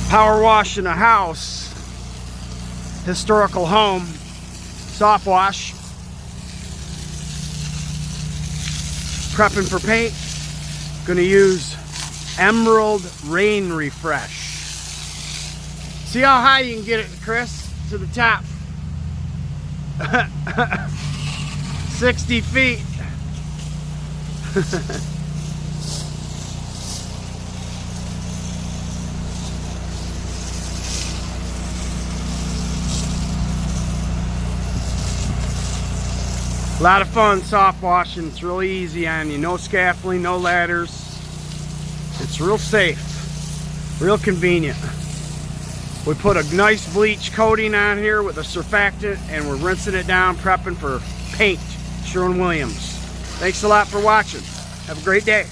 Power wash in a house, historical home, soft wash. Prepping for paint, gonna use Emerald Rain Refresh. See how high you can get it, Chris? To the top. 60 feet. A lot of fun soft washing. It's really easy on you. No scaffolding, no ladders. It's real safe, real convenient. We put a nice bleach coating on here with a surfactant, and we're rinsing it down, prepping for paint. Sherwin-Williams. Thanks a lot for watching. Have a great day.